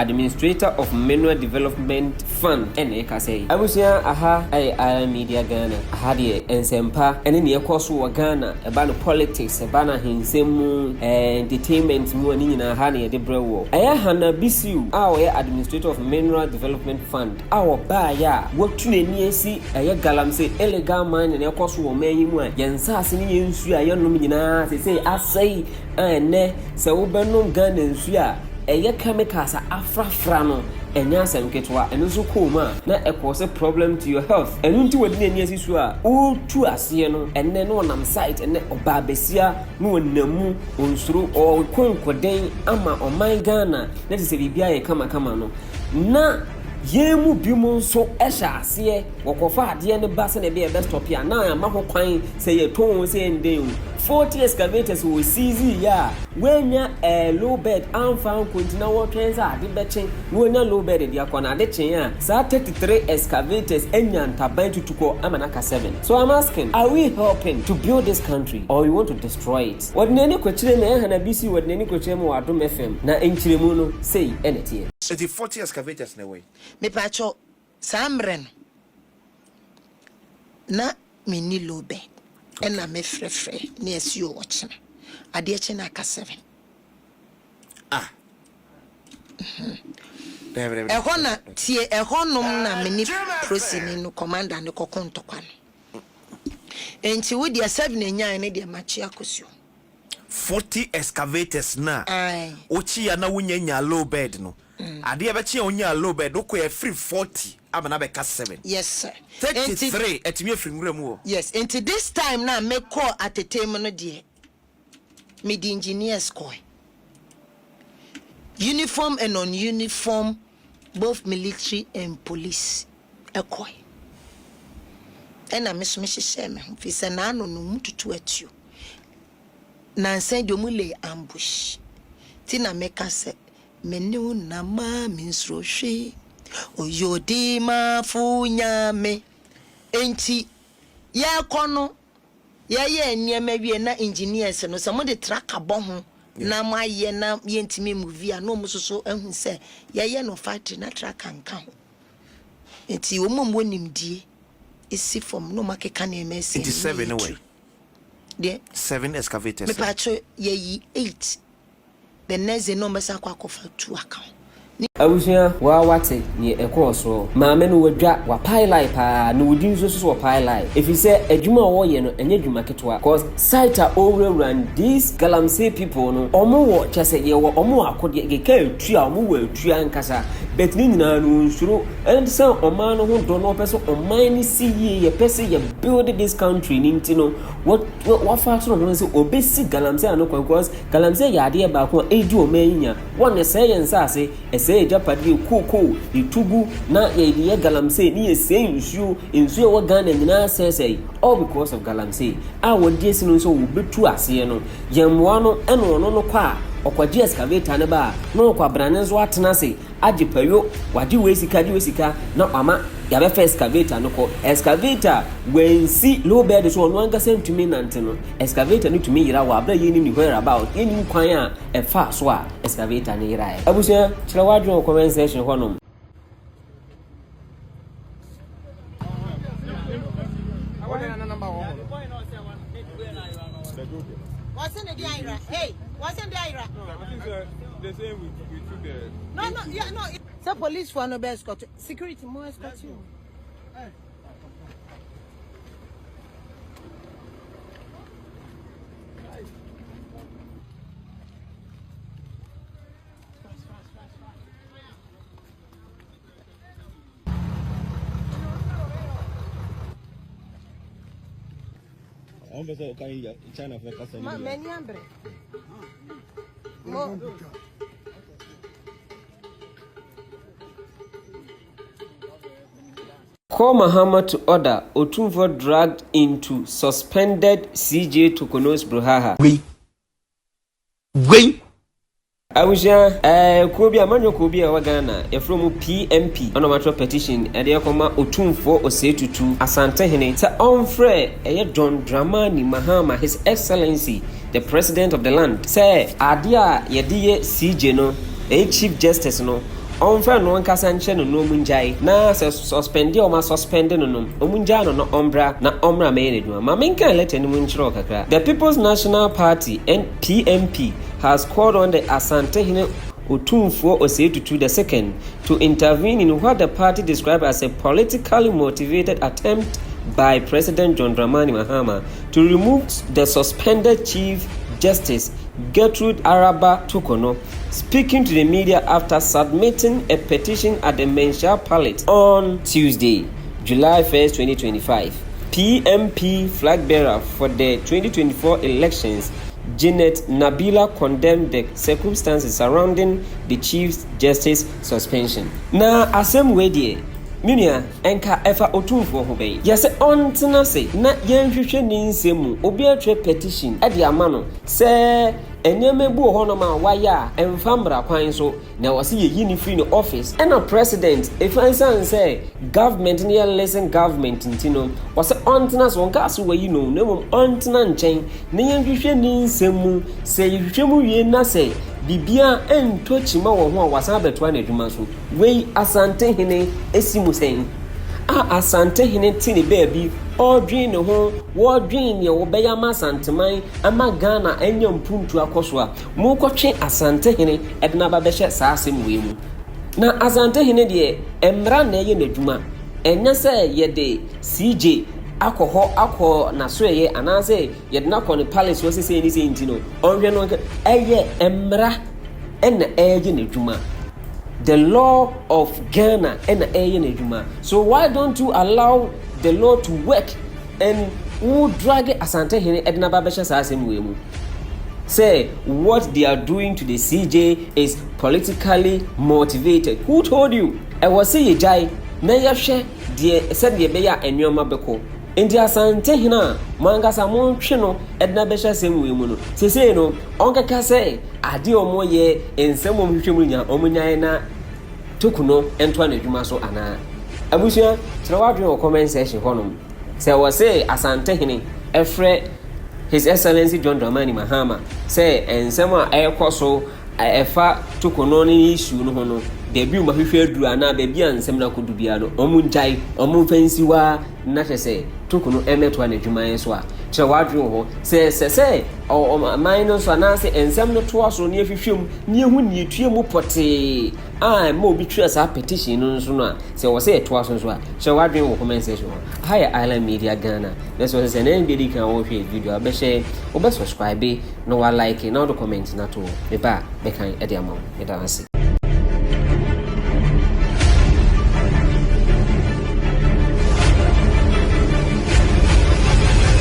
administrator of Mineral Development Fund ene ka say abusia aha ai media Ghana aha de ensempa ene ne ekoso wo Ghana eba no politics eba na hensemu entertainment mu ani nyina ha na ye de brewo Hana bisiu a wo administrator of Mineral Development Fund a wo ba ya wotu nani esi Galamsey illegal mine ne ekoso wo manyi mu a yensa ase ne yensu a yenom nyina se asai ene se wo benom Ghana nsu a chemicals afrafra no enya asem ketwa eno so koma na cause problem to your health enu nti wodi na nia sisu a o tu ase no enne no nam site enne oba besia no wonamu onsuro o konkoden ama oman Ghana na se bibia ye kama no na yemu bimu nso ehya ase wokofa ade ne ba se na be best stop ya na amako kwan se ye ton se nden 40 excavators will seize ya wenya low bed and found continue workers are the betching wenya low bed dia kona de chen ya sa 33 excavators enya ntaban tutuko amanaka 7. So I'm asking, are we helping to build this country or we want to destroy it? What nani kwechire na Hana BC what nani kwechire mu Adom FM na enchiremu no say enetie. It's the 40 excavators na way. Me pacho samren na mini low bed. Ena me frefre ni esio watching ade che na ka 7 ehona tie ehonom na meni prosini no commander ne kokontokwa no enti wo dia 7 enyan ne dia machi akosio 40 excavators na ochi ya na wunya low bed no ade be chi onya low bed ko e free 40 abana be ka 7. Yes sir. 33 etimi free nwuramu. Yes, into this time now me call at a time no die me the engineers call uniform and non-uniform both military and police a call and I miss shame fi se na no mututu atu na nsan de omule ambush ti na meka se menu na ma minsro hwe oyodi ma funyame enti ya kono ya niema wie na engineers no so mo de tracker bo ho na ma ye na ye ntimi movie a no mo so ehun se ya no factory na tracker nka ho enti wo mo nimdie isi from no makeka na emesi 87 away the 7 excavators me patcho ye 8 the next number sa kwa kofa 2 account abusia wa wate ni ekoso maame no wadwa wa pilot pa no wudi nso so pilot if you say adwuma wo ye no enye dwuma ketwa cause site over run these Galamsey people no omo wo chese ye wo omo akode ge ka etua omo wo etua nkasa bet ni nyina no nsuro and say oman no ho do no person oman ni see ye person ye build this country ni ntino what factor no say obesi Galamsey no cause Galamsey ya de ba ko edu oman nya won say yen say say japadi koko itugu na ye Galamsey ni say nsuo wo Ghana nyina say all because of Galamsey a wodi esino so wo betu ase no yemwa no eno no kwa okwaji excavator ne ba no kwa branenzo atena se agipayo waji wesika na mama ya be first excavator no ko excavator when see low bed so no anga same to me nante no excavator ni to me yira wa bra yeni ni where about any kwan a e fa so a excavator ni yira abusia kira wadro comment section honom What's in the Ira? Hey, what's in the Ira? No, I think the same we took the. No, yeah, no. It's a police for no best escort. Security more escort you. Hey. China for Custody-Hanna. Many hambre. Call Mahama to order Otunfo dragged into suspended CJ Tokonos Bruhaha. We Abuja Kobi Amanyo Kobi Awagana from PMP on a matter petition and the Akoma Otunfo Osetutu Asantehene sa onfre John Dramani Mahama, His Excellency the President of the land say adia yediye CJ no Chief Justice no on friend no nkasa nche no no munjai na suspend o ma suspend no no omunja no ombra na omra me ne duma ma menka letter ni munchiro kakra. The People's National Party and PMP has called on the Asante-Hene Otumfuo Osei-Tutu II to intervene in what the party described as a politically motivated attempt by President John Dramani Mahama to remove the suspended Chief Justice Gertrude Araba Tukono, speaking to the media after submitting a petition at the Mensha Palace on Tuesday, July 1st, 2025. PMP flag bearer for the 2024 elections, Janet Nabila, condemned the circumstances surrounding the Chief Justice suspension. Na asem wedie Minia enka efa otumfo ho bɛyi yɛsɛ ɔntena se na yɛnhwehwɛ ne nsɛmu obi atwa petition ɛde ama no sɛ enyeme bu ho no ma wayɛ a ɛmfa mbra kwan so na wɔse yɛyi ne free no office ɛna president efansan sɛ government ne listen government ntino wɔse ɔntena so nka so wayi no na mom ɔntena nkyɛn na yɛnhwehwɛ ne nsɛmu sɛ yɛhwehwɛ mu wie na sɛ bibia ento chima wo ho a wasan beto na adwuma so wei Asante-Hene esimu sen Asante-Hene tini baabi odwin ne ho wodwin ne wo beya ma Asanteman ama Ghana enya mpuntu akoso a mu kotwe Asante-Hene edna ba behye saasem wei mu na Asante-Hene de emra na ye n'adwuma enya se ye de CJ akọ na so ye anase ye de na kọ ne palace wo sese ni se ntino onhwe no eye emra ena eye ne dwuma. The law of Ghana ena eye ne dwuma. So why don't you allow the law to work and who drag Asante-Hene edna ba behye saasem we mu? Say what they are doing to the CJ is politically motivated. Who told you? I was say ye jai na yehwe de said ye beya enwoma beko. Enti Asante-Hene mangasa montwe no edna behye sem we mu no sese no onkaka se ade omo ye ensem omhwehwe mu nya omunyan na tokuno ento na adwuma so ana abusua tira wadwe o comment section honom se wo se Asante-Hene efre His Excellency John Dramani Mahama say ensem a ekoso efa tokuno ni issue no hono debi umahwehwe aduru ana bebi ansem na kodu bia no omunjai omumfansiwa na hwese tokuno emeto na adwuma so a kire wadwe ho se o man so na se ensem no to aso ne afihwem ne ehu ne etue mu pote ma obi twa sa petition no so no a se wo se to aso so a kire wadwe ho comment section Higher Island Media Ghana let's say na nbedi kan wo hwe video abehye obe subscribe no wa like na do comment na to me ba be kan e de amawo me da anse